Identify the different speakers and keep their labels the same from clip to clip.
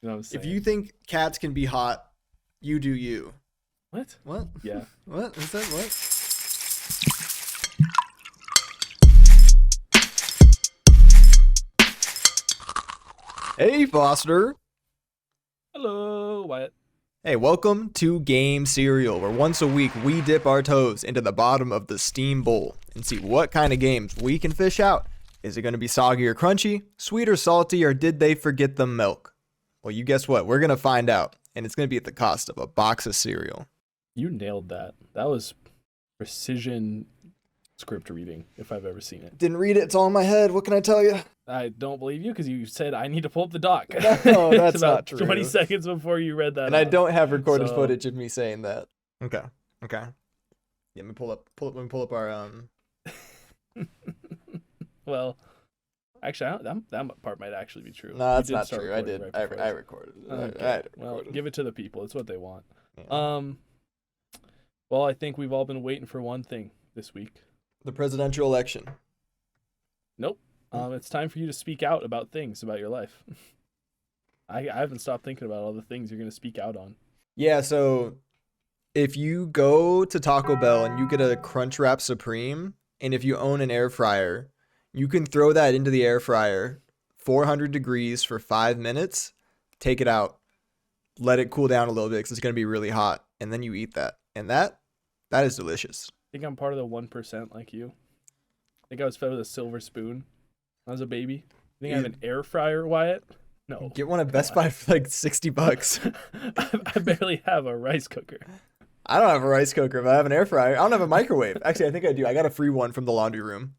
Speaker 1: You know what I'm saying?
Speaker 2: If you think cats can be hot, you do you.
Speaker 1: What?
Speaker 2: What?
Speaker 1: Yeah.
Speaker 2: What? Is that what? Hey, Foster.
Speaker 1: Hello, Wyatt.
Speaker 2: Hey, welcome to Game Cereal, where once a week we dip our toes into the bottom of the steam bowl and see what kind of games we can fish out. Is it going to be soggy or crunchy, sweet or salty, or did they forget the milk? Well, you guess what? We're going to find out, and it's going to be at the cost of a box of cereal.
Speaker 1: You nailed that. That was precision script reading, if I've ever seen it.
Speaker 2: Didn't read it. It's all in my head. What can I tell you?
Speaker 1: I don't believe you because you said I need to pull up the doc.
Speaker 2: No, that's
Speaker 1: It's about
Speaker 2: not true.
Speaker 1: 20 seconds before you read that.
Speaker 2: And I don't have recorded
Speaker 1: So-
Speaker 2: footage of me saying that. Okay. Yeah, let me pull up our
Speaker 1: Well, actually, that part might actually be true.
Speaker 2: No,
Speaker 1: You
Speaker 2: that's
Speaker 1: did
Speaker 2: not
Speaker 1: start
Speaker 2: true. I
Speaker 1: recording
Speaker 2: did.
Speaker 1: right before
Speaker 2: I
Speaker 1: this.
Speaker 2: recorded.
Speaker 1: Okay.
Speaker 2: I
Speaker 1: Well,
Speaker 2: recorded.
Speaker 1: give it to the people. It's what they want.
Speaker 2: Yeah.
Speaker 1: Well, I think we've all been waiting for one thing this week.
Speaker 2: The presidential election.
Speaker 1: Nope. It's time for you to speak out about things about your life. I haven't stopped thinking about all the things you're going to speak out on.
Speaker 2: Yeah, so if you go to Taco Bell and you get a Crunchwrap Supreme, and if you own an air fryer, you can throw that into the air fryer, 400 degrees for 5 minutes, take it out, let it cool down a little bit because it's going to be really hot, and then you eat that. And that is delicious.
Speaker 1: I think I'm part of the 1% like you. I think I was fed with a silver spoon when I was a baby. I think I have an air fryer, Wyatt. No.
Speaker 2: Get one at Best Buy for like $60.
Speaker 1: I barely have a rice cooker.
Speaker 2: I don't have a rice cooker, but I have an air fryer. I don't have a microwave. Actually, I think I do. I got a free one from the laundry room.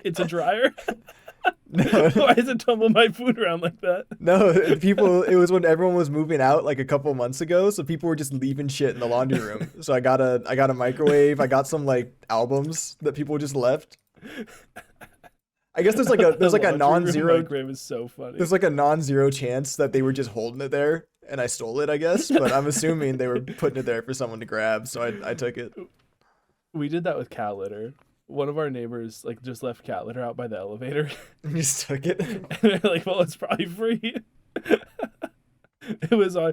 Speaker 1: It's a dryer?
Speaker 2: No,
Speaker 1: Why does it tumble my food around like that?
Speaker 2: no, it was when everyone was moving out like a couple months ago, so people were just leaving shit in the laundry room. So I got a microwave. I got some like albums that people just left. I guess there's like a
Speaker 1: The laundry room
Speaker 2: non-zero
Speaker 1: microwave is so funny.
Speaker 2: there's like a non-zero chance that they were just holding it there and I stole it, I guess, but I'm assuming they were putting it there for someone to grab, so I took it.
Speaker 1: We did that with cat litter. One of our neighbors like just left cat litter out by the elevator.
Speaker 2: You just took it.
Speaker 1: And they're like, well, it's probably free. It was a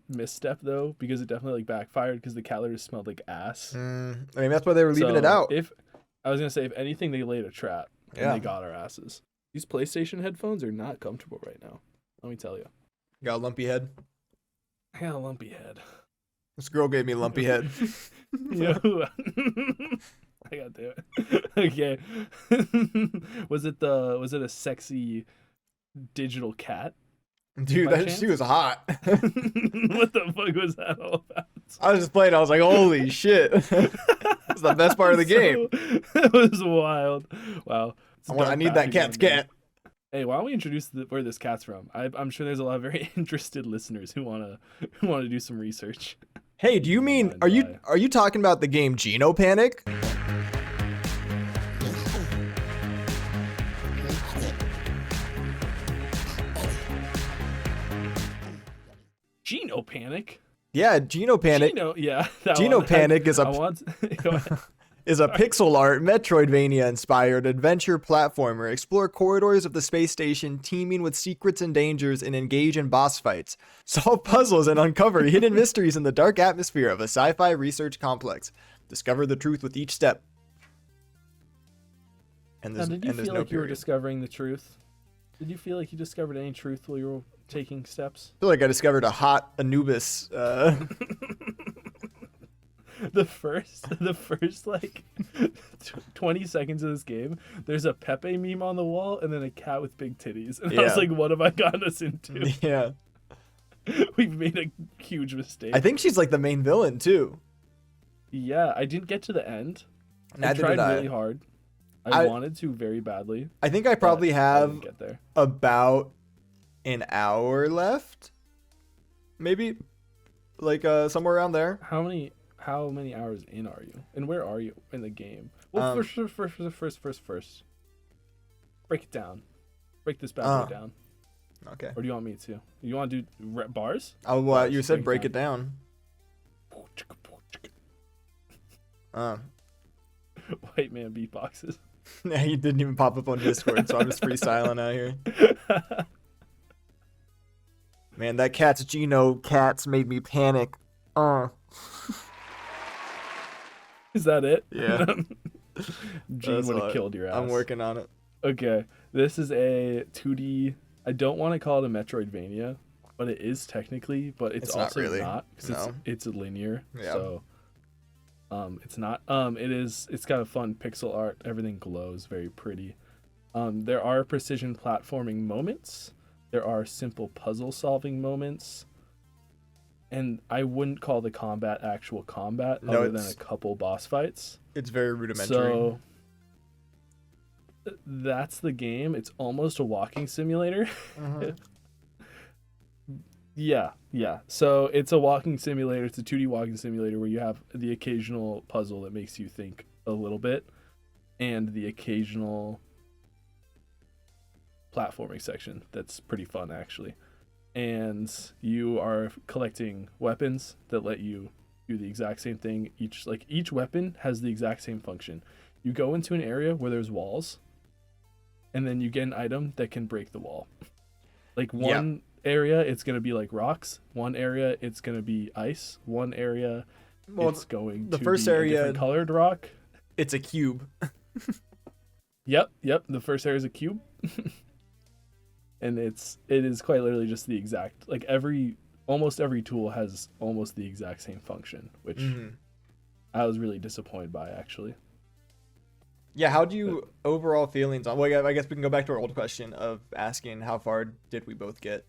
Speaker 1: misstep though, because it definitely like backfired because the cat litter smelled like ass.
Speaker 2: I mean, that's why they were leaving it out.
Speaker 1: If anything, they laid a trap and
Speaker 2: Yeah.
Speaker 1: they got our asses. These PlayStation headphones are not comfortable right now. Let me tell you.
Speaker 2: Got a lumpy head.
Speaker 1: I got a lumpy head.
Speaker 2: This girl gave me a lumpy head.
Speaker 1: Yo. I gotta do it. Okay. Was it a sexy digital cat?
Speaker 2: Dude,
Speaker 1: By
Speaker 2: she was hot.
Speaker 1: What the fuck was that all about?
Speaker 2: I was just playing. I was like, holy shit. It's the best part of the game.
Speaker 1: That was wild. Wow. It's
Speaker 2: I
Speaker 1: dark
Speaker 2: need
Speaker 1: path
Speaker 2: that cat's
Speaker 1: again, man.
Speaker 2: cat.
Speaker 1: Hey, why don't we introduce where this cat's from? I'm sure there's a lot of very interested listeners who wanna do some research.
Speaker 2: Hey, do you mean, are you talking about the game Genopanic?
Speaker 1: Genopanic?
Speaker 2: Yeah, Genopanic.
Speaker 1: Yeah.
Speaker 2: Genopanic is a
Speaker 1: I want.
Speaker 2: is a pixel art Metroidvania inspired adventure platformer. Explore corridors of the space station teeming with secrets and dangers and engage in boss fights. Solve puzzles and uncover hidden mysteries in the dark atmosphere of a sci-fi research complex. Discover the truth with each step. And
Speaker 1: Now, did you feel
Speaker 2: no
Speaker 1: like you were
Speaker 2: period.
Speaker 1: discovering the truth? Did you feel like you discovered any truth while you were taking steps?
Speaker 2: I feel like I discovered a hot Anubis.
Speaker 1: The first like 20 seconds of this game, there's a Pepe meme on the wall and then a cat with big titties. And I was
Speaker 2: Yeah.
Speaker 1: like, what have I gotten us into?
Speaker 2: Yeah.
Speaker 1: We've made a huge mistake.
Speaker 2: I think she's like the main villain too.
Speaker 1: Yeah, I didn't get to the end. I
Speaker 2: Neither
Speaker 1: tried
Speaker 2: did I.
Speaker 1: really hard. I
Speaker 2: I-
Speaker 1: wanted to very badly.
Speaker 2: I think I probably
Speaker 1: but I
Speaker 2: have
Speaker 1: didn't get there.
Speaker 2: about an hour left. Maybe. Like somewhere around there.
Speaker 1: How many hours in are you? And where are you in the game? Well, first. Break it down. Break this bad boy down.
Speaker 2: Okay.
Speaker 1: Or do you want me to? You want to do bars?
Speaker 2: Oh, well, you
Speaker 1: Bars,
Speaker 2: said break it down.
Speaker 1: White man beatboxes.
Speaker 2: Yeah, he didn't even pop up on Discord, so I'm just freestyling out here. Man, that cat's Geno cats made me panic.
Speaker 1: Is that it?
Speaker 2: Yeah.
Speaker 1: Gene would have killed your ass.
Speaker 2: I'm working on it.
Speaker 1: Okay, this is a 2D. I don't want to call it a Metroidvania, but it is technically. But it's also
Speaker 2: not really.
Speaker 1: not because it's linear.
Speaker 2: Yeah.
Speaker 1: So, it's not. It is. It's got a fun pixel art. Everything glows, very pretty. There are precision platforming moments. There are simple puzzle solving moments. And I wouldn't call the combat actual combat other than a couple boss fights.
Speaker 2: It's very rudimentary.
Speaker 1: So that's the game. It's almost a walking simulator. Yeah. So it's a walking simulator. It's a 2D walking simulator where you have the occasional puzzle that makes you think a little bit and the occasional platforming section that's pretty fun, actually. And you are collecting weapons that let you do the exact same thing. Each weapon has the exact same function. You go into an area where there's walls, and then you get an item that can break the wall. Like one area, it's going to be like rocks. One area, it's going to be ice. One area, it's going to be a different colored rock.
Speaker 2: It's a cube.
Speaker 1: Yep. The first area is a cube. And it is quite literally just the exact, like almost every tool has almost the exact same function, which I was really disappointed by, actually.
Speaker 2: Yeah, how do you overall feelings on? Well, I guess we can go back to our old question of asking how far did we both get?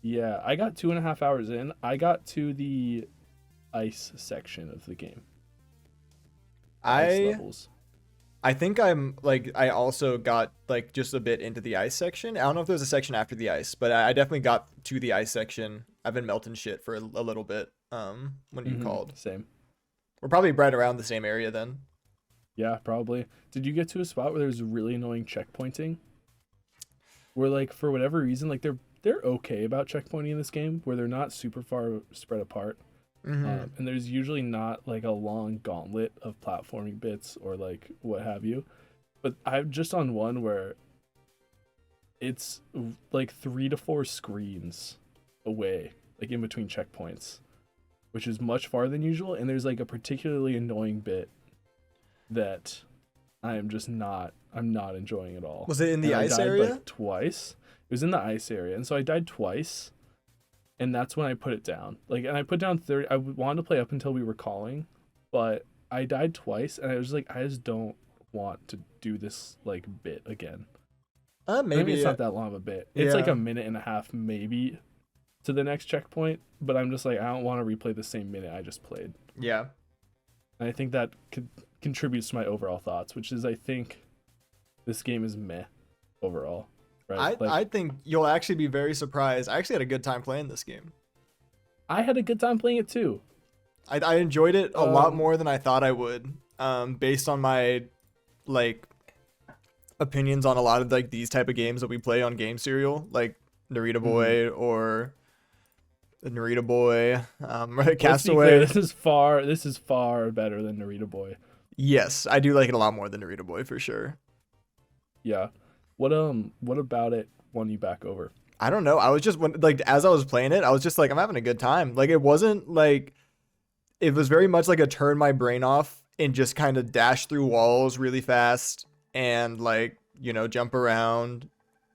Speaker 1: Yeah, I got 2.5 hours in. I got to the ice section of the game. Ice levels.
Speaker 2: I think I also got like just a bit into the ice section. I don't know if there's a section after the ice, but I definitely got to the ice section. I've been melting shit for a little bit when you called.
Speaker 1: Same.
Speaker 2: We're probably right around the same area then.
Speaker 1: Yeah, probably. Did you get to a spot where there's really annoying checkpointing? Where like for whatever reason, like they're okay about checkpointing in this game, where they're not super far spread apart. And there's usually not like a long gauntlet of platforming bits or like what have you, but I'm just on one where it's like 3 to 4 screens away, like in between checkpoints, which is much farther than usual. And there's like a particularly annoying bit that I'm not enjoying at all.
Speaker 2: Was it in the ice area?
Speaker 1: Like twice. It was in the ice area, and so I died twice. And that's when I put it down. Like, and I put down 30. I wanted to play up until we were calling, but I died twice, and I was like, I just don't want to do this like bit again. Maybe it's not that long of a bit. It's like a minute and a half, maybe, to the next checkpoint. But I'm just like, I don't want to replay the same minute I just played.
Speaker 2: Yeah.
Speaker 1: And I think that contributes to my overall thoughts, which is I think this game is meh overall. Right?
Speaker 2: I think you'll actually be very surprised. I actually had a good time playing this game.
Speaker 1: I had a good time playing it too.
Speaker 2: I enjoyed it a lot more than I thought I would, based on my like opinions on a lot of like these type of games that we play on Game Serial, like Narita Boy or Narita Boy, Castaway.
Speaker 1: This is far better than Narita Boy.
Speaker 2: Yes, I do like it a lot more than Narita Boy for sure.
Speaker 1: Yeah. What about it won you back over?
Speaker 2: I don't know. I was just like, as I was playing it, I was just like, I'm having a good time. Like, it wasn't like, it was very much like a turn my brain off and just kind of dash through walls really fast and like, you know, jump around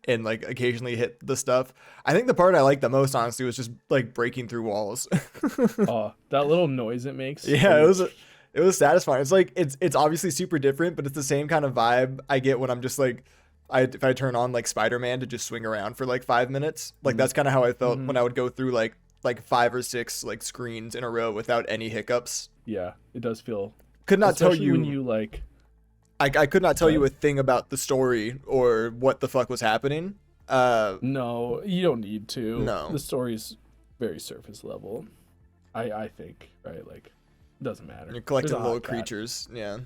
Speaker 2: and like occasionally hit the stuff. I think the part I liked the most, honestly, was just like breaking through walls.
Speaker 1: Oh, that little noise it makes.
Speaker 2: Yeah, it was satisfying. It's like, it's obviously super different, but it's the same kind of vibe I get when I'm just like, if I turn on like Spider-Man to just swing around for like 5 minutes, like that's kind of how I felt when I would go through like 5 or 6 like screens in a row without any hiccups.
Speaker 1: Yeah, it does feel.
Speaker 2: Could not tell you
Speaker 1: when you like.
Speaker 2: I could not tell you a thing about the story or what the fuck was happening.
Speaker 1: No, you don't need to.
Speaker 2: No,
Speaker 1: the story's very surface level. I think, right? Like, it doesn't matter.
Speaker 2: You're collecting little creatures, yeah.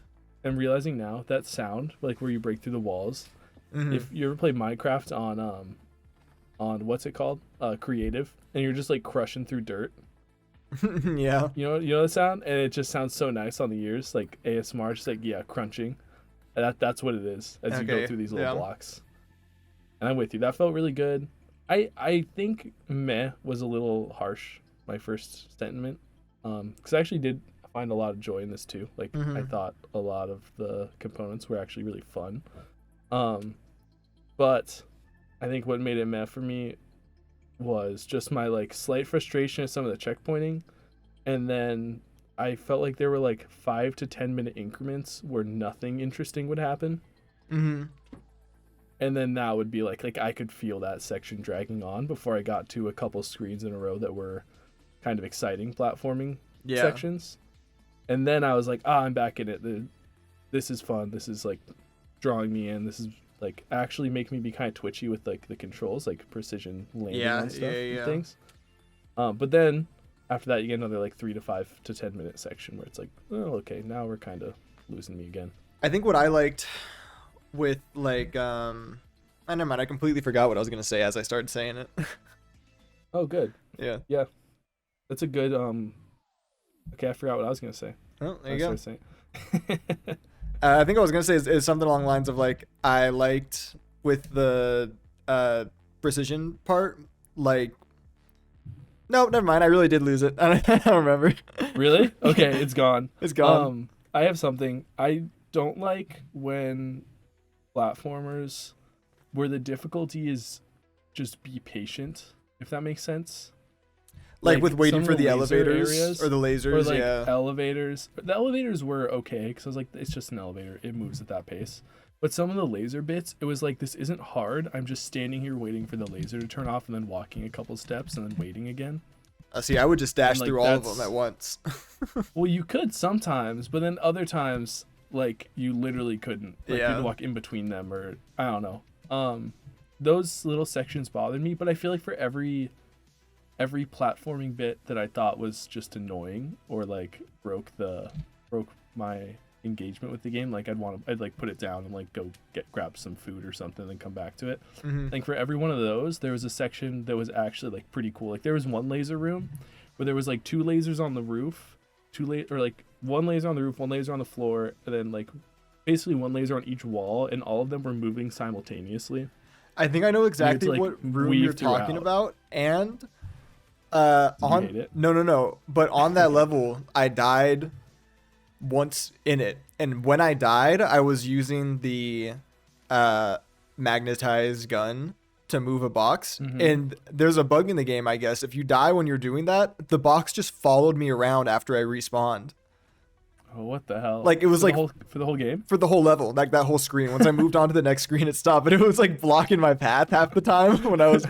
Speaker 1: I'm realizing now that sound, like where you break through the walls. If you ever play Minecraft on what's it called, creative, and you're just like crushing through dirt.
Speaker 2: Yeah.
Speaker 1: You know the sound, and it just sounds so nice on the ears, like ASMR, just like crunching. That's what it is as you go
Speaker 2: Okay,
Speaker 1: through these little
Speaker 2: yeah.
Speaker 1: blocks. And I'm with you. That felt really good. I think meh was a little harsh, my first sentiment. Because I actually did find a lot of joy in this too. Like I
Speaker 2: Mm-hmm.
Speaker 1: thought a lot of the components were actually really fun. But I think what made it meh for me was just my like slight frustration at some of the checkpointing, and then I felt like there were like 5 to 10 minute increments where nothing interesting would happen,
Speaker 2: Mm-hmm.
Speaker 1: and then that would be like I could feel that section dragging on before I got to a couple screens in a row that were kind of exciting platforming
Speaker 2: Yeah.
Speaker 1: sections, and then I was like, I'm back in it. This is fun. This is like drawing me in. This is like actually making me be kind of twitchy with like the controls, like precision landing
Speaker 2: Yeah,
Speaker 1: on stuff
Speaker 2: yeah,
Speaker 1: and
Speaker 2: yeah.
Speaker 1: things. But then after that, you get another like 3 to 5 to 10 minute section where it's like, oh, okay, now we're kind of losing me again.
Speaker 2: I think what I liked with like never mind, I completely forgot what I was gonna say as I started saying it.
Speaker 1: Oh, good.
Speaker 2: Yeah.
Speaker 1: Yeah, that's a good. Okay, I forgot what I was gonna say.
Speaker 2: Oh, there
Speaker 1: I
Speaker 2: you go.
Speaker 1: started saying.
Speaker 2: I think what I was gonna say is something along the lines of like I liked with the precision part. Like, no, never mind. I really did lose it. I don't remember.
Speaker 1: Really? Okay, it's gone.
Speaker 2: It's gone.
Speaker 1: I have something. I don't like when platformers where the difficulty is just be patient, if that makes sense.
Speaker 2: Like with waiting
Speaker 1: some
Speaker 2: for
Speaker 1: of
Speaker 2: the
Speaker 1: laser
Speaker 2: elevators
Speaker 1: areas,
Speaker 2: or the
Speaker 1: or
Speaker 2: lasers.
Speaker 1: like
Speaker 2: Yeah.
Speaker 1: elevators. The elevators were okay because I was like, it's just an elevator. It moves at that pace. But some of the laser bits, it was like, this isn't hard. I'm just standing here waiting for the laser to turn off and then walking a couple steps and then waiting again.
Speaker 2: See, I would just dash
Speaker 1: And, like,
Speaker 2: through all of them
Speaker 1: that's-
Speaker 2: at once.
Speaker 1: Well, you could sometimes, but then other times, like, you literally couldn't. Like, you had
Speaker 2: Yeah.
Speaker 1: to walk in between them, or I don't know. Those little sections bothered me, but I feel like for every platforming bit that I thought was just annoying or like broke my engagement with the game, like I'd like put it down and like go grab some food or something and then come back to it.
Speaker 2: Mhm.
Speaker 1: Like for every one of those, there was a section that was actually like pretty cool. Like there was one laser room where there was like two lasers on the roof, or like one laser on the roof, one laser on the floor, and then like basically one laser on each wall, and all of them were moving simultaneously.
Speaker 2: I think I know exactly
Speaker 1: like,
Speaker 2: what room
Speaker 1: weave
Speaker 2: you're talking
Speaker 1: throughout.
Speaker 2: about, and
Speaker 1: you
Speaker 2: on
Speaker 1: hate it?
Speaker 2: no, but on that level, I died once in it, and when I died, I was using the magnetized gun to move a box, and there's a bug in the game, I guess. If you die when you're doing that, the box just followed me around after I respawned.
Speaker 1: Oh, what the hell?
Speaker 2: Like, it was like
Speaker 1: for the whole game.
Speaker 2: for the whole level, like that whole screen. Once I moved on to the next screen, it stopped, but it was like blocking my path half the time when I was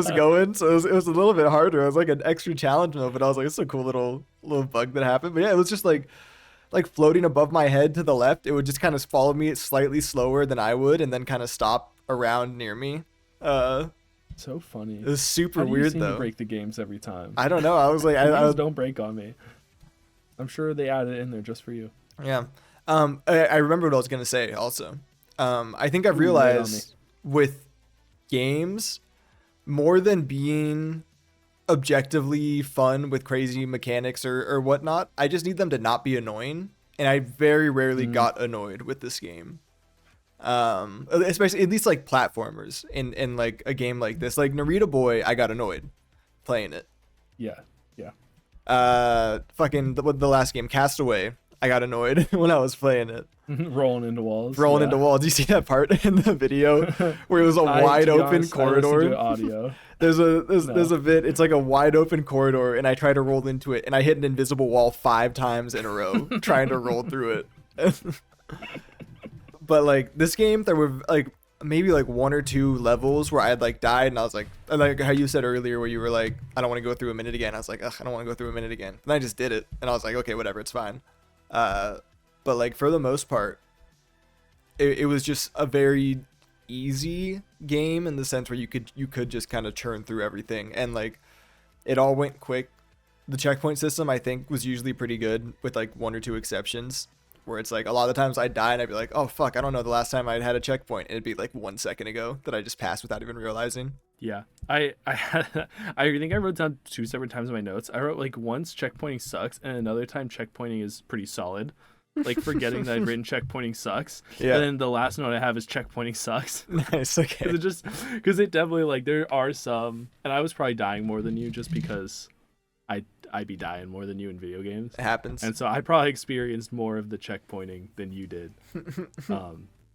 Speaker 2: going. So it was a little bit harder. It was like an extra challenge mode, but I was like, it's a cool little bug that happened. But yeah, it was just like floating above my head to the left. It would just kind of follow me slightly slower than I would, and then kind of stop around near me.
Speaker 1: So funny.
Speaker 2: It was super
Speaker 1: How do you
Speaker 2: weird
Speaker 1: seem to
Speaker 2: though.
Speaker 1: break the games every time?
Speaker 2: I don't know. I was like,
Speaker 1: The
Speaker 2: I
Speaker 1: games don't break on me. I'm sure they added it in there just for you.
Speaker 2: yeah. I remember what I was gonna say also. I think I've
Speaker 1: Ooh, lay it on
Speaker 2: realized with games, more than being objectively fun with crazy mechanics or whatnot, I just need them to not be annoying. And I very rarely got annoyed with this game. Especially at least like platformers in like a game like this. Like Narita Boy, I got annoyed playing it.
Speaker 1: Yeah, yeah.
Speaker 2: Fucking the last game, Castaway, I got annoyed when I was playing it.
Speaker 1: Rolling into walls.
Speaker 2: Rolling
Speaker 1: yeah.
Speaker 2: into walls. Do you see that part in the video where it was a wide
Speaker 1: to be
Speaker 2: open
Speaker 1: honest, I listened to
Speaker 2: corridor?
Speaker 1: audio.
Speaker 2: There's a bit. It's like a wide open corridor, and I try to roll into it, and I hit an invisible wall 5 times in a row trying to roll through it. But like this game, there were like maybe like 1 or 2 levels where I had like died, and I was like how you said earlier, where you were like, I don't want to go through a minute again. I was like, ugh, I don't want to go through a minute again. And I just did it, and I was like, okay, whatever, it's fine. But like for the most part, it was just a very easy game in the sense where you could just kind of churn through everything, and like it all went quick. The checkpoint system, I think, was usually pretty good with like 1 or 2 exceptions, where it's like a lot of the times I'd die and I'd be like, oh fuck, I don't know the last time I'd had a checkpoint, and it'd be like 1 second ago that I just passed without even realizing.
Speaker 1: Yeah, I think I wrote down 2 separate times in my notes. I wrote like once checkpointing sucks, and another time checkpointing is pretty solid. like forgetting that I'd written checkpointing sucks.
Speaker 2: Yeah.
Speaker 1: And then the last note I have is checkpointing sucks.
Speaker 2: Nice. Okay.
Speaker 1: Because it definitely, like, there are some, and I was probably dying more than you just because I'd be dying more than you in video games.
Speaker 2: It happens.
Speaker 1: And so I probably experienced more of the checkpointing than you did.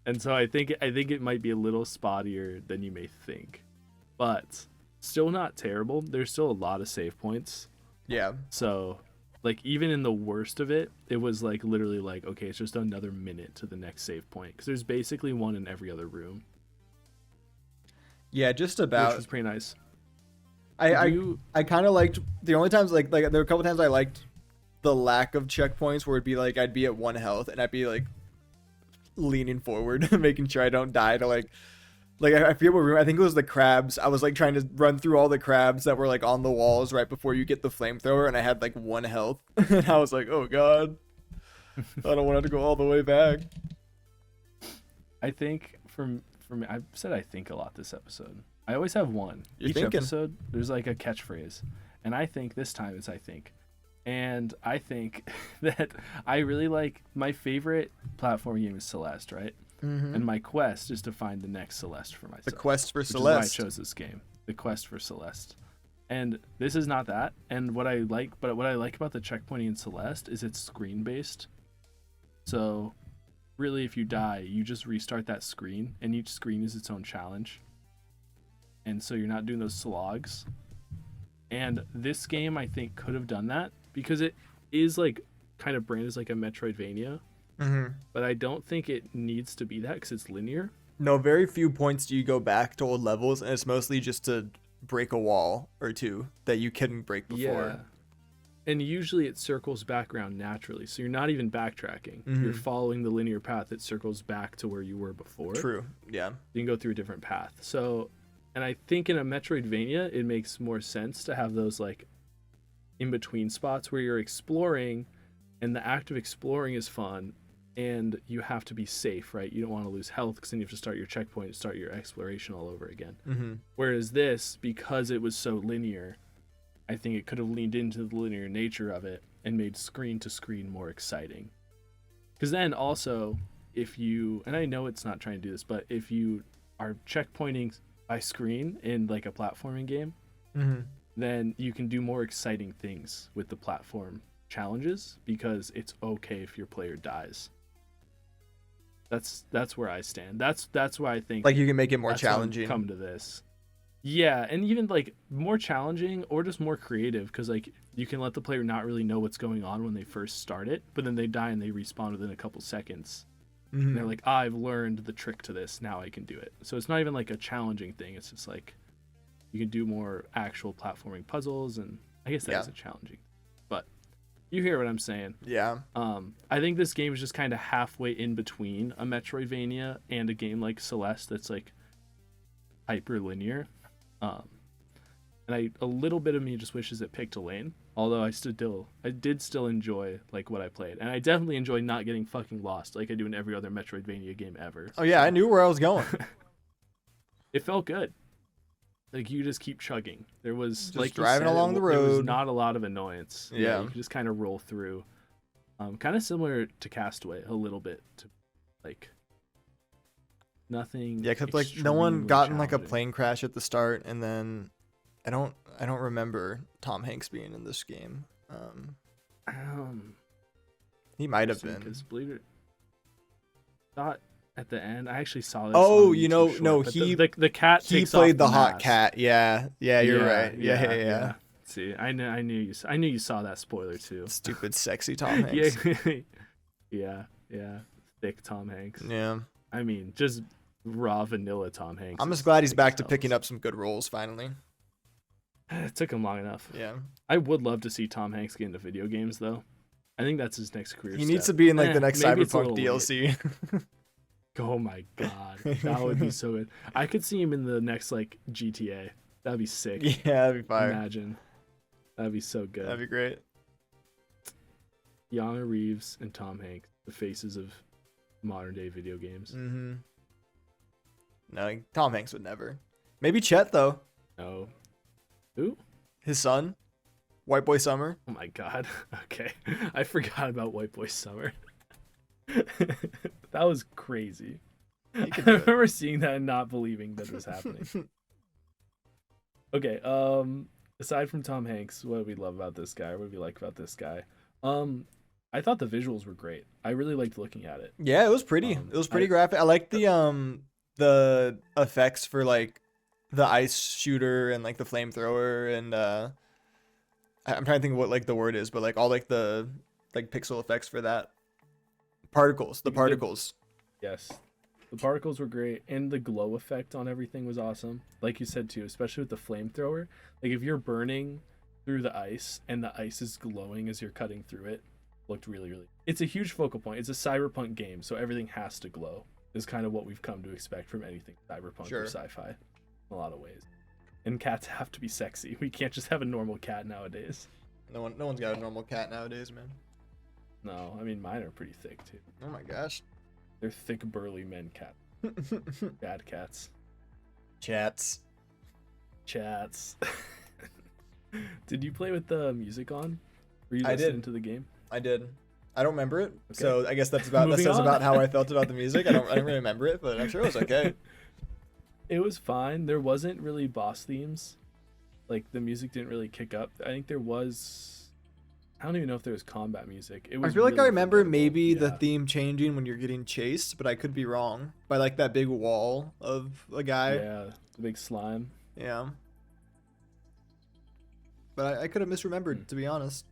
Speaker 1: And so I think it might be a little spottier than you may think, but still not terrible. There's still a lot of save points.
Speaker 2: Yeah.
Speaker 1: So, like, even in the worst of it, it was like literally like, okay, it's just another minute to the next save point because there's basically one in every other room.
Speaker 2: Yeah, just about.
Speaker 1: Which was pretty nice.
Speaker 2: I kind of liked the only times like there were a couple times I liked the lack of checkpoints where it'd be like I'd be at 1 health and I'd be like leaning forward, making sure I don't die to like I forget what room. I think it was the crabs. I was like trying to run through all the crabs that were like on the walls right before you get the flamethrower, and I had like 1 health, and I was like, oh god, I don't want to have to go all the way back.
Speaker 1: I think for me, I've said I think a lot this episode. I always have one.
Speaker 2: You're
Speaker 1: Each
Speaker 2: thinking.
Speaker 1: episode, there's like a catchphrase. And I think this time it's I think. And I think that I really like, my favorite platform game is Celeste, right?
Speaker 2: Mm-hmm.
Speaker 1: And my quest is to find the next Celeste for myself.
Speaker 2: The quest for
Speaker 1: which
Speaker 2: Celeste.
Speaker 1: is why I chose this game. The quest for Celeste. And this is not that. And what I like about the checkpointing in Celeste is it's screen based. So really, if you die, you just restart that screen, and each screen is its own challenge. And so you're not doing those slogs. And this game, I think, could have done that because it is like kind of branded as like a Metroidvania.
Speaker 2: Mm-hmm.
Speaker 1: But I don't think it needs to be that because it's linear.
Speaker 2: No, very few points do you go back to old levels, and it's mostly just to break a wall or two that you couldn't break before.
Speaker 1: Yeah. And usually it circles back around naturally. So you're not even backtracking.
Speaker 2: Mm-hmm.
Speaker 1: You're following the linear path that circles back to where you were before.
Speaker 2: True. Yeah.
Speaker 1: You can go through a different path. So, and I think in a Metroidvania, it makes more sense to have those like in-between spots where you're exploring, and the act of exploring is fun, and you have to be safe, right? You don't want to lose health because then you have to start your checkpoint and start your exploration all over again.
Speaker 2: Mm-hmm.
Speaker 1: Whereas this, because it was so linear, I think it could have leaned into the linear nature of it and made screen to screen more exciting. Because then also, if you, and I know it's not trying to do this, but if you are checkpointing by screen in like a platforming game,
Speaker 2: Mm-hmm.
Speaker 1: then you can do more exciting things with the platform challenges because it's okay if your player dies. That's where I stand. That's why I think
Speaker 2: Like you can make it more
Speaker 1: that's why I'm
Speaker 2: challenging.
Speaker 1: come to this. Yeah, and even like more challenging or just more creative because like you can let the player not really know what's going on when they first start it, but then they die and they respawn within a couple seconds.
Speaker 2: Mm-hmm.
Speaker 1: And they're like, I've learned the trick to this, now I can do it. So it's not even like a challenging thing. It's just like you can do more actual platforming puzzles, and I guess that is a challenging. But you hear what I'm saying.
Speaker 2: Yeah.
Speaker 1: I think this game is just kind of halfway in between a Metroidvania and a game like Celeste that's like hyper linear. And a little bit of me just wishes it picked a lane. Although I did still enjoy like what I played, and I definitely enjoy not getting fucking lost like I do in every other Metroidvania game ever.
Speaker 2: Oh yeah, I knew where I was going.
Speaker 1: It felt good. Like you just keep chugging. There was
Speaker 2: Just
Speaker 1: like you
Speaker 2: driving
Speaker 1: said,
Speaker 2: along the
Speaker 1: There was
Speaker 2: road.
Speaker 1: not a lot of annoyance.
Speaker 2: Yeah.
Speaker 1: You could just kind of roll through. Kind of similar to Castaway a little bit. To like nothing.
Speaker 2: Yeah, except like no one
Speaker 1: extremely
Speaker 2: got in like a
Speaker 1: challenging.
Speaker 2: plane crash at the start, and then I don't remember Tom Hanks being in this game. He might have been.
Speaker 1: Because believe it, not at the end. I actually saw this.
Speaker 2: Oh,
Speaker 1: on
Speaker 2: you know,
Speaker 1: YouTube Short,
Speaker 2: no,
Speaker 1: but
Speaker 2: he-
Speaker 1: the cat.
Speaker 2: He
Speaker 1: takes
Speaker 2: played
Speaker 1: off
Speaker 2: the hot
Speaker 1: mask.
Speaker 2: cat. Yeah, you're right. Yeah.
Speaker 1: See, I knew you saw that spoiler too.
Speaker 2: Stupid, sexy Tom Hanks.
Speaker 1: Yeah, yeah. Thick Tom Hanks.
Speaker 2: Yeah.
Speaker 1: I mean, just raw vanilla Tom Hanks.
Speaker 2: I'm
Speaker 1: is
Speaker 2: just glad he's
Speaker 1: thick
Speaker 2: back
Speaker 1: as
Speaker 2: to
Speaker 1: hell.
Speaker 2: picking up some good roles finally.
Speaker 1: It took him long enough.
Speaker 2: Yeah.
Speaker 1: I would love to see Tom Hanks get into video games, though. I think that's his next career.
Speaker 2: He needs to
Speaker 1: step.
Speaker 2: be in like the next
Speaker 1: maybe it's a
Speaker 2: Cyberpunk
Speaker 1: little late.
Speaker 2: DLC.
Speaker 1: Oh my god, that would be so good. I could see him in the next like GTA. That'd be sick.
Speaker 2: Yeah, that'd be fire.
Speaker 1: Imagine. That'd be so good.
Speaker 2: That'd be great.
Speaker 1: Keanu Reeves and Tom Hanks, the faces of modern day video games.
Speaker 2: Mm-hmm. No, Tom Hanks would never. Maybe Chet though.
Speaker 1: No. Who?
Speaker 2: His son, White Boy Summer.
Speaker 1: Oh my god. Okay. I forgot about White Boy Summer. That was crazy.
Speaker 2: You
Speaker 1: I
Speaker 2: can do it.
Speaker 1: remember seeing that and not believing that it was happening. Okay, aside from Tom Hanks, what do we love about this guy? What do we like about this guy? Um, I thought the visuals were great. I really liked looking at it.
Speaker 2: Yeah, it was pretty. It was pretty
Speaker 1: I
Speaker 2: graphic. I like the effects for like the ice shooter and like the flamethrower and I'm trying to think of what like the word is, but like all like the like pixel effects for that. Particles, the
Speaker 1: the
Speaker 2: particles.
Speaker 1: yes, the particles were great, and the glow effect on everything was awesome. Like you said too, especially with the flamethrower. Like if you're burning through the ice and the ice is glowing as you're cutting through it, looked really, really. It's a huge focal point. It's a cyberpunk game, so everything has to glow. Is kind of what we've come to expect from anything cyberpunk
Speaker 2: Sure.
Speaker 1: or sci-fi, in a lot of ways. And cats have to be sexy. We can't just have a normal cat nowadays.
Speaker 2: No one's got a normal cat nowadays, man.
Speaker 1: No, I mean mine are pretty thick too.
Speaker 2: Oh my gosh.
Speaker 1: They're thick, burly men cat, bad cats.
Speaker 2: Chats.
Speaker 1: Chats. Did you play with the music on? Were you
Speaker 2: I
Speaker 1: listening
Speaker 2: did.
Speaker 1: to the game?
Speaker 2: I did. I don't remember it,
Speaker 1: Okay.
Speaker 2: so I guess that
Speaker 1: Moving
Speaker 2: says
Speaker 1: on.
Speaker 2: about how I felt about the music. I don't really remember it, but I'm sure it was okay.
Speaker 1: It was fine. There wasn't really boss themes. Like the music didn't really kick up. I think there was. I don't even know if there was combat music. It
Speaker 2: I
Speaker 1: was.
Speaker 2: feel like I
Speaker 1: really
Speaker 2: remember
Speaker 1: forgettable.
Speaker 2: maybe the
Speaker 1: Yeah.
Speaker 2: theme changing when you're getting chased, but I could be wrong. By like that big wall of a guy.
Speaker 1: Yeah, the big slime.
Speaker 2: Yeah. But I could have misremembered, to be honest.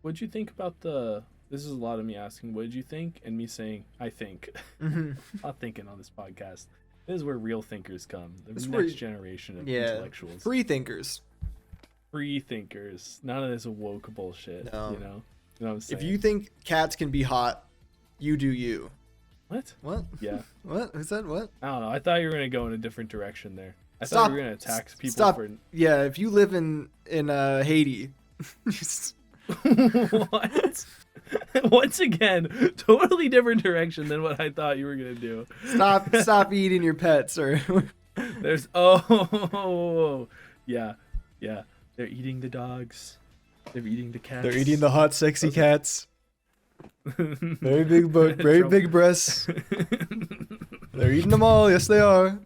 Speaker 1: What'd you think about the? This is a lot of me asking. What did you think, and me saying I think. Not thinking on this podcast. This is where real thinkers come. The
Speaker 2: This is
Speaker 1: next
Speaker 2: where-
Speaker 1: generation of
Speaker 2: Yeah.
Speaker 1: intellectuals.
Speaker 2: Free thinkers.
Speaker 1: Free thinkers. None of this woke bullshit.
Speaker 2: No.
Speaker 1: You know what I'm saying?
Speaker 2: If you think cats can be hot, you do you.
Speaker 1: What?
Speaker 2: What?
Speaker 1: Yeah.
Speaker 2: What? Who said what?
Speaker 1: I don't know. I thought you were gonna go in a different direction there. I
Speaker 2: Stop.
Speaker 1: thought you were gonna attack people
Speaker 2: Stop.
Speaker 1: for.
Speaker 2: Yeah, if you live in Haiti.
Speaker 1: What? Once again, totally different direction than what I thought you were gonna do.
Speaker 2: Stop eating your pets or
Speaker 1: There's yeah. They're eating the dogs. They're eating the cats.
Speaker 2: they're eating the hot sexy cats. Very big breasts. They're eating them all. Yes, they are.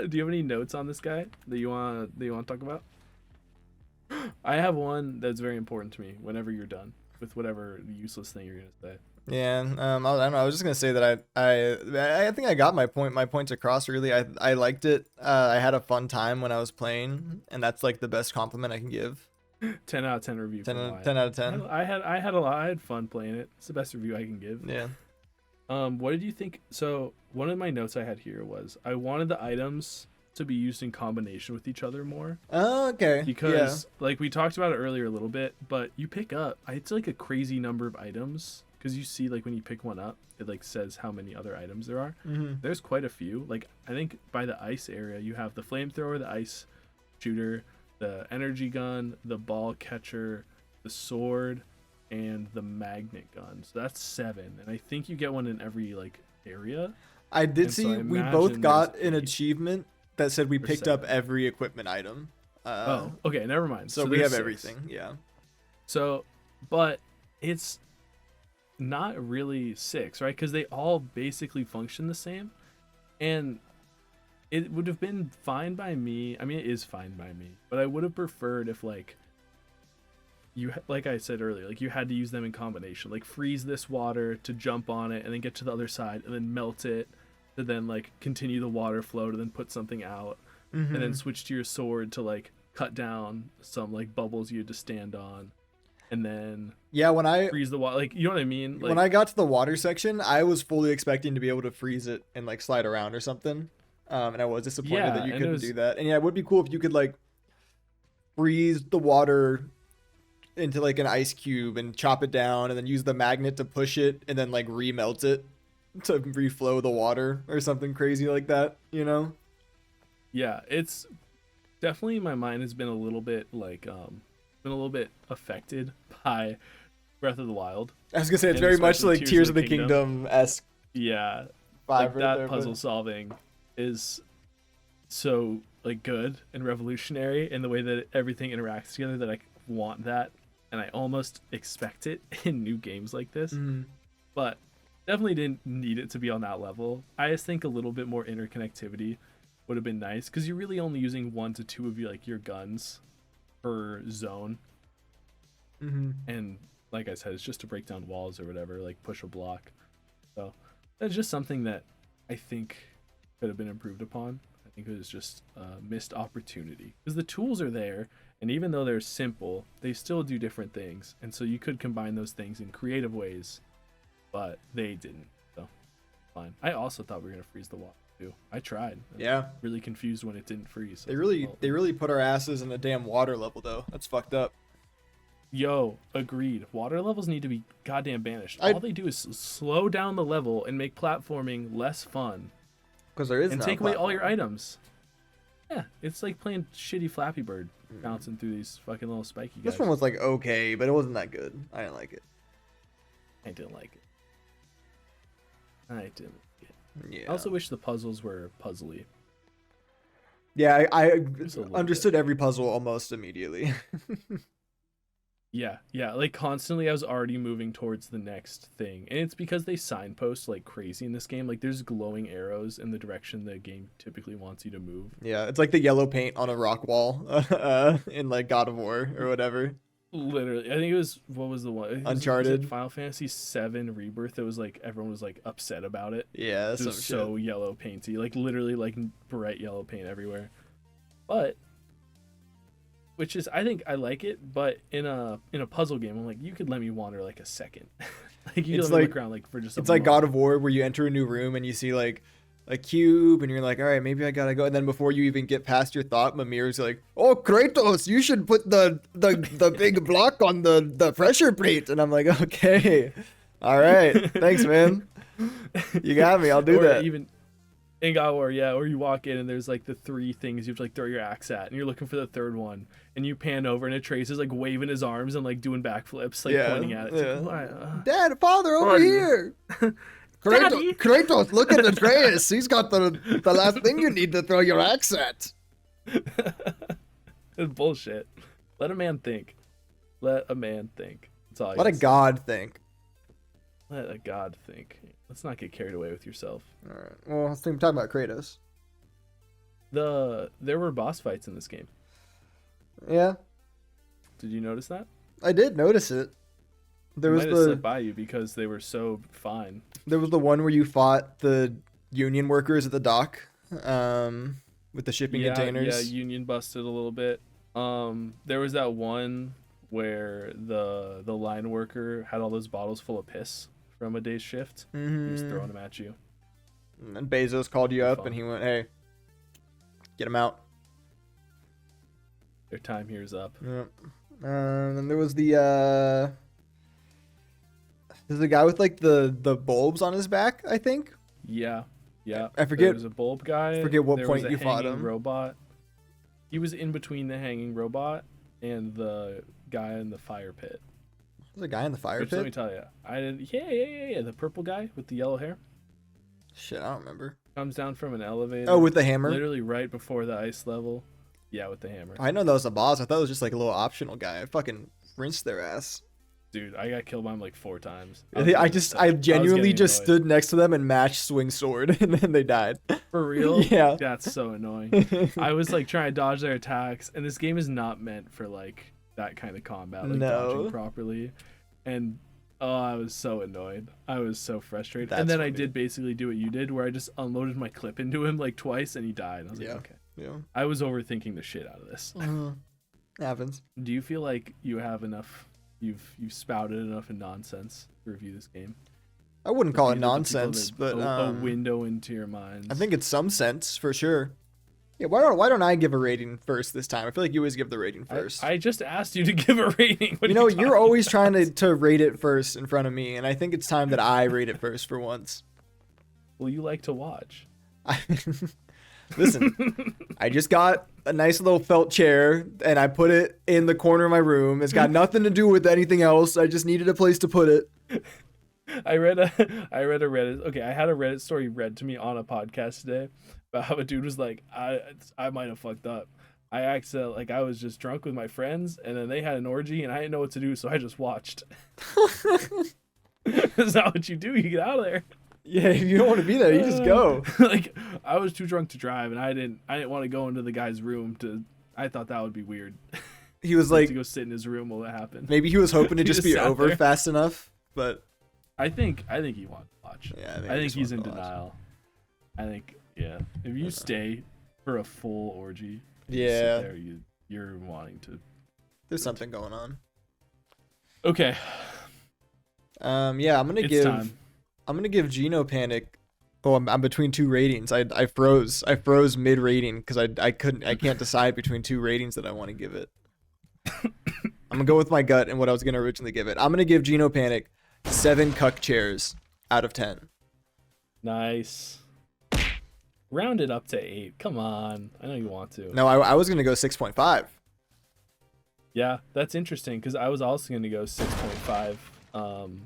Speaker 1: Do you have any notes on this guy that you want to talk about? I have one that's very important to me. Whenever you're done with whatever useless thing you're gonna say.
Speaker 2: Yeah, I don't know. I was just gonna say that I think I got my points across. Really, I liked it. I had a fun time when I was playing, and that's like the best compliment I can give.
Speaker 1: 10 out of 10 review.
Speaker 2: 10
Speaker 1: from Wyatt.
Speaker 2: 10 out of 10.
Speaker 1: I had a lot. I had fun playing it. It's the best review I can give.
Speaker 2: Yeah.
Speaker 1: What did you think? So one of my notes I had here was I wanted the items to be used in combination with each other more
Speaker 2: Oh, okay.
Speaker 1: because like we talked about it earlier a little bit, but you pick up it's like a crazy number of items because you see like when you pick one up it like says how many other items there are. There's quite a few. Like I think by the ice area you have the flamethrower, the ice shooter, the energy gun, the ball catcher, the sword, and the magnet gun. So that's 7, and I think you get one in every like area.
Speaker 2: I did
Speaker 1: And so
Speaker 2: see
Speaker 1: I
Speaker 2: we
Speaker 1: imagine
Speaker 2: both got
Speaker 1: there's
Speaker 2: an
Speaker 1: 8
Speaker 2: achievement that said we
Speaker 1: or
Speaker 2: picked up
Speaker 1: 7.
Speaker 2: every equipment item.
Speaker 1: Oh, okay, never mind.
Speaker 2: So we
Speaker 1: there's
Speaker 2: have
Speaker 1: 6.
Speaker 2: everything. Yeah.
Speaker 1: So, but it's not really 6, right? Because they all basically function the same, and it would have been fine by me. I mean, it is fine by me, but I would have preferred if like like I said earlier, like you had to use them in combination, like freeze this water to jump on it and then get to the other side and then melt it to then like continue the water flow to then put something out and then switch to your sword to like cut down some like bubbles you had to stand on and then
Speaker 2: Yeah, when I
Speaker 1: freeze the water, like you know what I mean, like
Speaker 2: when I got to the water section, I was fully expecting to be able to freeze it and like slide around or something. And I was disappointed
Speaker 1: Yeah,
Speaker 2: that you
Speaker 1: and it
Speaker 2: couldn't
Speaker 1: was-
Speaker 2: do that. And yeah, it would be cool if you could like freeze the water into like an ice cube and chop it down and then use the magnet to push it and then like remelt it to reflow the water or something crazy like that, you know?
Speaker 1: yeah, it's definitely my mind has been a little bit like been a little bit affected by Breath of the Wild.
Speaker 2: I was gonna say it's
Speaker 1: And
Speaker 2: very much
Speaker 1: especially
Speaker 2: like Tears of the Kingdom-esque
Speaker 1: Yeah,
Speaker 2: vibe
Speaker 1: like
Speaker 2: right
Speaker 1: that
Speaker 2: there, but-
Speaker 1: puzzle solving is so like good and revolutionary in the way that everything interacts together that I want that and I almost expect it in new games like this.
Speaker 2: Mhm.
Speaker 1: But definitely didn't need it to be on that level. I just think a little bit more interconnectivity would have been nice, because you're really only using 1 to 2 of your guns per zone,
Speaker 2: Mhm.
Speaker 1: and like I said, it's just to break down walls or whatever, like push a block. So that's just something that I think could have been improved upon. I think it was just a missed opportunity, because the tools are there, and even though they're simple, they still do different things, and so you could combine those things in creative ways, but they didn't. So fine. I also thought we were gonna freeze the water too. I tried. I
Speaker 2: Yeah.
Speaker 1: was really confused when it didn't freeze. So
Speaker 2: They
Speaker 1: I was like,
Speaker 2: really
Speaker 1: well,
Speaker 2: they really put our asses in a damn water level though. That's fucked up.
Speaker 1: Yo, agreed. Water levels need to be goddamn banished.
Speaker 2: I-
Speaker 1: All they do is slow down the level and make platforming less fun,
Speaker 2: Because there is
Speaker 1: and
Speaker 2: no
Speaker 1: take away all your
Speaker 2: platform.
Speaker 1: items. Yeah, it's like playing shitty Flappy Bird, bouncing through these fucking little spiky guys.
Speaker 2: This one was like okay, but it wasn't that good. I didn't like it.
Speaker 1: I didn't like it. I didn't like it.
Speaker 2: Yeah.
Speaker 1: I also wish the puzzles were puzzly.
Speaker 2: Yeah, I
Speaker 1: Just a little
Speaker 2: understood every puzzle almost immediately.
Speaker 1: Yeah, like constantly I was already moving towards the next thing. And it's because they signpost like crazy in this game. Like there's glowing arrows in the direction the game typically wants you to move.
Speaker 2: Yeah, it's like the yellow paint on a rock wall in like God of War or whatever.
Speaker 1: Literally, I think it was, what was the one? Was it
Speaker 2: Uncharted.
Speaker 1: Final Fantasy 7 Rebirth. It was like everyone was like upset about it.
Speaker 2: Yeah,
Speaker 1: It
Speaker 2: that's some
Speaker 1: was
Speaker 2: shit.
Speaker 1: so yellow painty, like literally like bright yellow paint everywhere. But which is, I think I like it, but in a puzzle game, I'm like, you could let me wander like a second. Like you
Speaker 2: It's
Speaker 1: let me
Speaker 2: like-
Speaker 1: look around like for just a
Speaker 2: It's like
Speaker 1: moment.
Speaker 2: God of War where you enter a new room and you see like a cube and you're like, all right, maybe I gotta go. And then before you even get past your thought, Mimir's like, oh, Kratos, you should put the big block on the pressure plate. And I'm like, okay, all right, thanks, man. You got me. I'll do
Speaker 1: Or
Speaker 2: that.
Speaker 1: even in God of War, yeah, or you walk in and there's like the 3 things you have to like throw your axe at, and you're looking for the third one, and you pan over and Atreus is like waving his arms and like doing backflips, like
Speaker 2: Yeah,
Speaker 1: pointing at it. It's
Speaker 2: yeah.
Speaker 1: like, "Why,
Speaker 2: Dad, father, over
Speaker 1: Fun.
Speaker 2: here.
Speaker 1: Daddy.
Speaker 2: Kratos, look at Atreus. He's got the last thing you need to throw your axe at.
Speaker 1: It's bullshit. Let a man think. Let a man think. That's all. I
Speaker 2: Let a
Speaker 1: gotta say.
Speaker 2: god think.
Speaker 1: Let a god think. Let's not get carried away with yourself.
Speaker 2: All right. Well, I think we're talking about Kratos.
Speaker 1: There were boss fights in this game.
Speaker 2: Yeah,
Speaker 1: Did you notice that?
Speaker 2: I did notice it. There was
Speaker 1: Might have slipped
Speaker 2: the
Speaker 1: by you because they were so fine.
Speaker 2: one where you fought the union workers at the dock, with the shipping containers.
Speaker 1: Yeah, Union busted a little bit. There was that one where the line worker had all those bottles full of piss from a day's shift. He was
Speaker 2: Mhm.
Speaker 1: throwing them at you.
Speaker 2: And Bezos called you up
Speaker 1: Fun.
Speaker 2: and he went, "Hey, get him out."
Speaker 1: Their time here is up.
Speaker 2: Yep. And there was there's a guy with like the bulbs on his back, I think.
Speaker 1: Yeah.
Speaker 2: I forget-
Speaker 1: There was a bulb guy.
Speaker 2: forget what
Speaker 1: there
Speaker 2: point
Speaker 1: was a
Speaker 2: you fought
Speaker 1: hanging
Speaker 2: him.
Speaker 1: Robot. He was in between the hanging robot and the guy in the fire pit.
Speaker 2: There's a guy in the fire
Speaker 1: Which, let me
Speaker 2: pit.
Speaker 1: tell you, I did. Yeah. The purple guy with the yellow hair
Speaker 2: Shit, I don't remember.
Speaker 1: comes down from an elevator.
Speaker 2: Oh, with the hammer.
Speaker 1: literally right before the ice level. Yeah, with the hammer.
Speaker 2: I didn't know that was a boss. I thought it was just like a little optional guy. I fucking rinsed their ass.
Speaker 1: Dude, I got killed by him like 4 times.
Speaker 2: I genuinely just
Speaker 1: stood.
Speaker 2: stood next to them and matched swing sword, and then they died.
Speaker 1: For real?
Speaker 2: Yeah.
Speaker 1: That's so annoying. I was like trying to dodge their attacks, and this game is not meant for like that kind of combat, like
Speaker 2: No.
Speaker 1: dodging properly. And oh, I was so annoyed. I was so frustrated.
Speaker 2: That's
Speaker 1: and then I
Speaker 2: funny.
Speaker 1: did basically do what you did, where I just unloaded my clip into him like twice, and he died. I was
Speaker 2: Yeah.
Speaker 1: like, okay.
Speaker 2: Yeah.
Speaker 1: I was overthinking the shit out of this.
Speaker 2: Happens.
Speaker 1: Do you feel like you have enough? You've spouted enough in nonsense to review this game?
Speaker 2: I wouldn't call it
Speaker 1: Give the people
Speaker 2: nonsense, but
Speaker 1: a window into your minds.
Speaker 2: I think it's some sense for sure. Yeah, why don't I give a rating first this time? I feel like you always give the rating first.
Speaker 1: I just asked you to give a rating. What
Speaker 2: you
Speaker 1: are
Speaker 2: know,
Speaker 1: talking
Speaker 2: you're always
Speaker 1: about?
Speaker 2: trying to rate it first in front of me, and I think it's time that I rate it first for once.
Speaker 1: Well, you like to watch.
Speaker 2: Listen, I just got a nice little felt chair and I put it in the corner of my room. It's got nothing to do with anything else. I just needed a place to put it.
Speaker 1: I read a Reddit. Okay, I had a Reddit story read to me on a podcast today about how a dude was like, I might have fucked up. I accidentally, like, I was just drunk with my friends, and then they had an orgy, and I didn't know what to do, so I just watched. That's not what you do. You get out of there.
Speaker 2: Yeah, if you don't want to be there, you just go.
Speaker 1: Like, I was too drunk to drive, and I didn't want to go into the guy's room to. I thought that would be weird.
Speaker 2: He was like,
Speaker 1: to go sit in his room while that happened.
Speaker 2: maybe he was hoping to just be
Speaker 1: sat
Speaker 2: over
Speaker 1: there.
Speaker 2: fast enough, but
Speaker 1: I think he wanted to watch.
Speaker 2: yeah, maybe
Speaker 1: I think
Speaker 2: just
Speaker 1: he's in
Speaker 2: wanted to watch.
Speaker 1: denial. I think, yeah. If you stay for a full orgy, you
Speaker 2: Yeah,
Speaker 1: sit there, you're wanting to.
Speaker 2: there's something going on.
Speaker 1: Okay,
Speaker 2: Yeah, I'm
Speaker 1: it's time.
Speaker 2: gonna give Genopanic. Oh, I'm between two ratings. I froze mid rating because I can't decide between two ratings that I want to give it. I'm gonna go with my gut and what I was gonna originally give it. I'm gonna give Genopanic 7 cuck chairs out of 10.
Speaker 1: Nice. Round it up to 8. Come on. I know you want to.
Speaker 2: No, I was gonna go 6.5.
Speaker 1: Yeah, that's interesting because I was also going to go 6.5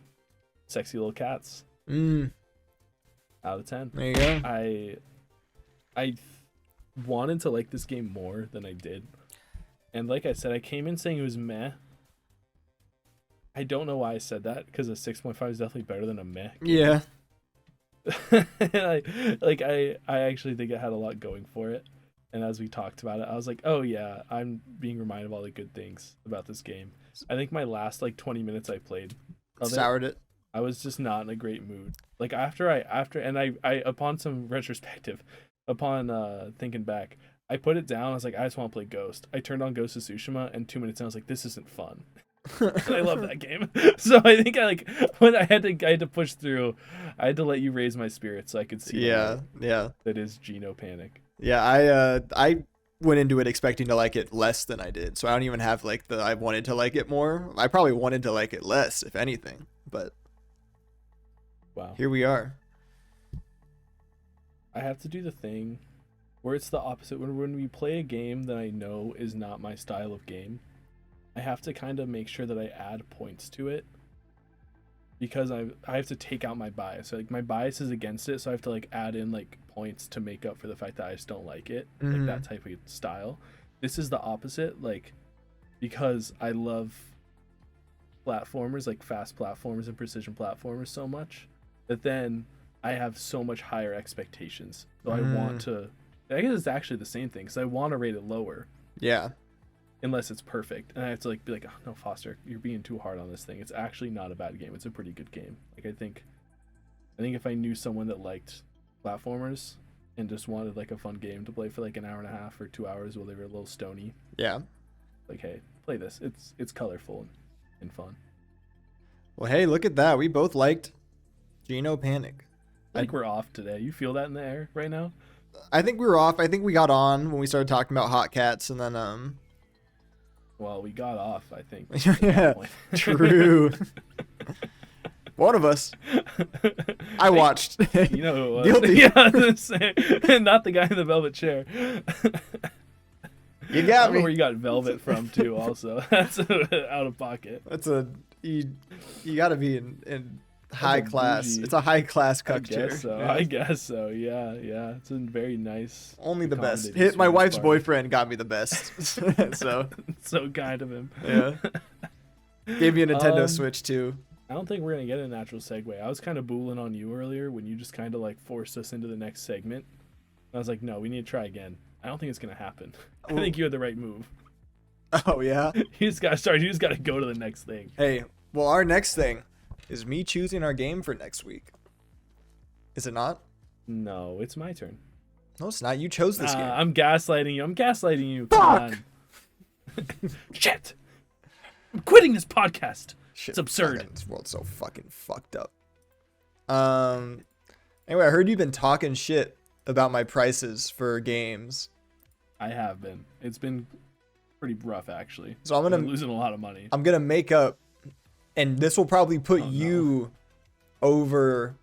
Speaker 1: sexy little cats out of 10.
Speaker 2: There you go.
Speaker 1: I wanted to like this game more than I did. And like I said, I came in saying it was meh. I don't know why I said that because a 6.5 is definitely better than a meh game.
Speaker 2: Yeah.
Speaker 1: I actually think it had a lot going for it. And as we talked about it, I was like, oh yeah, I'm being reminded of all the good things about this game. I think my last like 20 minutes I played of
Speaker 2: Soured it.
Speaker 1: I was just not in a great mood. Like after I upon some retrospective, upon thinking back, I put it down. I was like, I just want to play Ghost. I turned on Ghost of Tsushima, and 2 minutes in, I was like, this isn't fun. And I love that game. So I think when I had to push through, I had to let you raise my spirits so I could see.
Speaker 2: Yeah.
Speaker 1: That is Genopanic.
Speaker 2: Yeah, I went into it expecting to like it less than I did. So I don't even have like I wanted to like it more. I probably wanted to like it less, if anything. But
Speaker 1: Wow.
Speaker 2: here we are.
Speaker 1: I have to do the thing where it's the opposite. When we play a game that I know is not my style of game, I have to kind of make sure that I add points to it because I have to take out my bias. So, like, my bias is against it, so I have to like add in like points to make up for the fact that I just don't like it, like that type of style. This is the opposite, like, because I love platformers, like fast platformers and precision platformers so much that then I have so much higher expectations. So I want to. I guess it's actually the same thing because I want to rate it lower.
Speaker 2: Yeah.
Speaker 1: Unless it's perfect, and I have to like be like, oh, no, Foster, you're being too hard on this thing. It's actually not a bad game. It's a pretty good game. Like I think if I knew someone that liked platformers and just wanted like a fun game to play for like an hour and a half or 2 hours while they were a little stony,
Speaker 2: Yeah.
Speaker 1: like, hey, play this. It's colorful and fun.
Speaker 2: Well, hey, look at that. We both liked Genopanic.
Speaker 1: I think we're off today. You feel that in the air right now?
Speaker 2: I think we were off. I think we got on when we started talking about hot cats, and then
Speaker 1: Well, we got off, I think.
Speaker 2: yeah, true. One of us. I watched.
Speaker 1: You know who it was.
Speaker 2: Guilty.
Speaker 1: Yeah, I was gonna say, not the guy in the velvet chair.
Speaker 2: You
Speaker 1: I
Speaker 2: got
Speaker 1: don't know
Speaker 2: me.
Speaker 1: where you got velvet from too. Also, that's out of pocket.
Speaker 2: That's you got to be in high
Speaker 1: a
Speaker 2: class.
Speaker 1: bougie-
Speaker 2: It's a high class
Speaker 1: I
Speaker 2: cuck chair.
Speaker 1: guess so.
Speaker 2: Yeah.
Speaker 1: I guess so. Yeah. It's a very nice.
Speaker 2: Only the best.
Speaker 1: accommodating
Speaker 2: My
Speaker 1: Swedish
Speaker 2: wife's
Speaker 1: party.
Speaker 2: boyfriend got me the best. So
Speaker 1: So kind of him.
Speaker 2: yeah, gave me a Nintendo
Speaker 1: Um,
Speaker 2: Switch too.
Speaker 1: I don't think we're gonna get a natural segue. I was kind of booling on you earlier when you just kind of like forced us into the next segment. I was like, no, we need to try again. I don't think it's gonna happen. I think you had the right move.
Speaker 2: Oh yeah.
Speaker 1: You just gotta go to the next thing.
Speaker 2: Hey, well, our next thing is me choosing our game for next week. Is it not?
Speaker 1: No, it's my turn.
Speaker 2: No, it's not. You chose this game.
Speaker 1: I'm gaslighting you. Come on. Shit. I'm quitting this podcast.
Speaker 2: Shit,
Speaker 1: It's absurd.
Speaker 2: This world's so fucking fucked up. Anyway, I heard you've been talking shit about my prices for games.
Speaker 1: I have been. It's been pretty rough, actually.
Speaker 2: So I'm
Speaker 1: I'm losing a lot of money.
Speaker 2: gonna make up, and this will probably put
Speaker 1: Oh, no.
Speaker 2: you over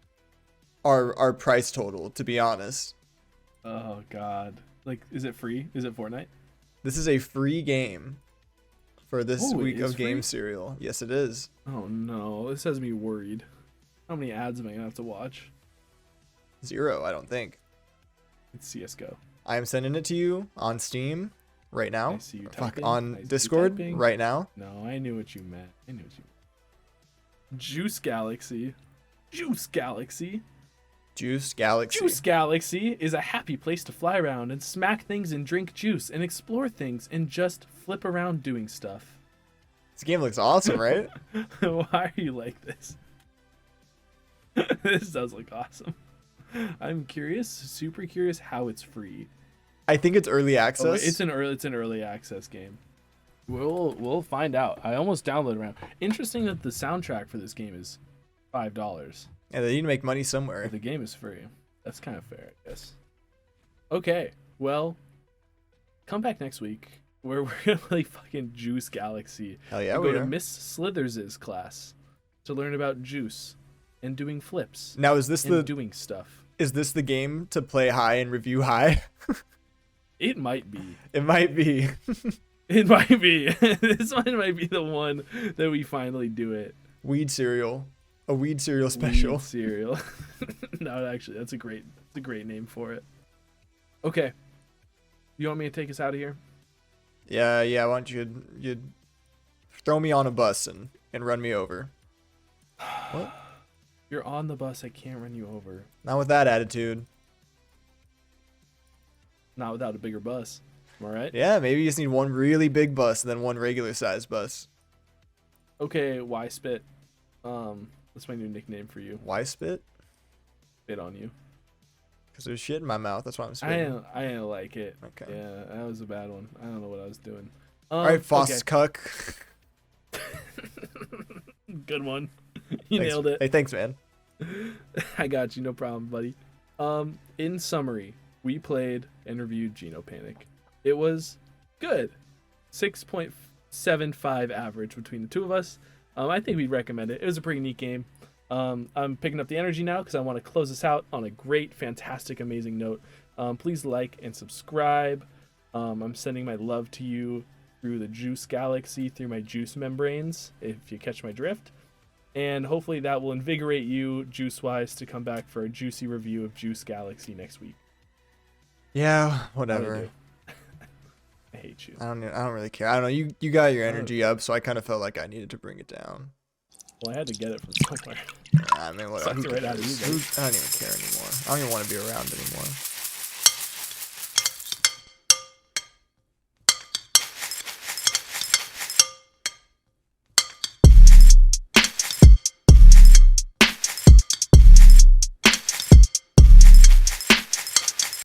Speaker 2: our price total. To be honest,
Speaker 1: Oh God. Like, is it free? Is it Fortnite?
Speaker 2: this is a free game for this
Speaker 1: Oh, it
Speaker 2: week
Speaker 1: is
Speaker 2: of Game
Speaker 1: free?
Speaker 2: Serial. Yes, it is.
Speaker 1: Oh no, this has me worried. How many ads am I gonna have to watch?
Speaker 2: 0, I don't think.
Speaker 1: It's CS:GO.
Speaker 2: I am sending it to you on Steam. right now.
Speaker 1: I see you
Speaker 2: Fuck,
Speaker 1: typing.
Speaker 2: on
Speaker 1: I see you
Speaker 2: Discord
Speaker 1: typing.
Speaker 2: right now.
Speaker 1: No, I knew what you meant. Juice Galaxy. Juice Galaxy.
Speaker 2: Juice Galaxy.
Speaker 1: Juice Galaxy is a happy place to fly around and smack things and drink juice and explore things and just flip around doing stuff.
Speaker 2: This game looks awesome, right?
Speaker 1: Why are you like this? This does look awesome. I'm curious, super curious how it's free.
Speaker 2: I think it's early access.
Speaker 1: Oh, it's an early access game. We'll find out. I almost downloaded around. Interesting that the soundtrack for this game is $5.
Speaker 2: Yeah, they need to make money somewhere.
Speaker 1: But the game is free. That's kind of fair, I guess. Okay, well, come back next week where we're gonna play fucking Juice Galaxy.
Speaker 2: Hell yeah,
Speaker 1: we
Speaker 2: we
Speaker 1: go to
Speaker 2: are.
Speaker 1: Miss Slithers' class to learn about juice and doing flips.
Speaker 2: Now, is this
Speaker 1: and
Speaker 2: the
Speaker 1: doing stuff?
Speaker 2: Is this the game to play high and review high?
Speaker 1: It might be.
Speaker 2: It might be.
Speaker 1: It might be. This one might be the one that we finally do it.
Speaker 2: Weed cereal. A weed cereal special.
Speaker 1: Weed cereal. No, actually, that's a great name for it. Okay. You want me to take us out of here?
Speaker 2: Yeah. Why don't you throw me on a bus and run me over? What?
Speaker 1: You're on the bus. I can't run you over.
Speaker 2: Not with that attitude.
Speaker 1: Not without a bigger bus. Am I right?
Speaker 2: Yeah, maybe you just need one really big bus and then one regular sized bus.
Speaker 1: Okay, why spit? That's my new nickname for you.
Speaker 2: Why spit?
Speaker 1: Spit on you.
Speaker 2: Because there's shit in my mouth. That's why I'm spitting.
Speaker 1: I didn't like it.
Speaker 2: Okay.
Speaker 1: Yeah, that was a bad one. I don't know what I was doing.
Speaker 2: All right, Foss
Speaker 1: okay.
Speaker 2: Cuck.
Speaker 1: Good one. You nailed it.
Speaker 2: Hey, thanks, man.
Speaker 1: I got you. No problem, buddy. In summary, we played and reviewed Genopanic. It was good. 6.75 average between the two of us. I think we'd recommend it. It was a pretty neat game. I'm picking up the energy now because I want to close this out on a great, fantastic, amazing note. Please like and subscribe. I'm sending my love to you through the Juice Galaxy, through my juice membranes, if you catch my drift. And hopefully that will invigorate you, juice-wise, to come back for a juicy review of Juice Galaxy next week.
Speaker 2: Yeah, whatever.
Speaker 1: I hate you.
Speaker 2: I don't really care. I don't know. You got your energy up, so I kind of felt like I needed to bring it down.
Speaker 1: Well, I had to get it from somewhere.
Speaker 2: I mean, whatever.
Speaker 1: Sucked it right out of you,
Speaker 2: I don't even care anymore. I don't even want to be around anymore.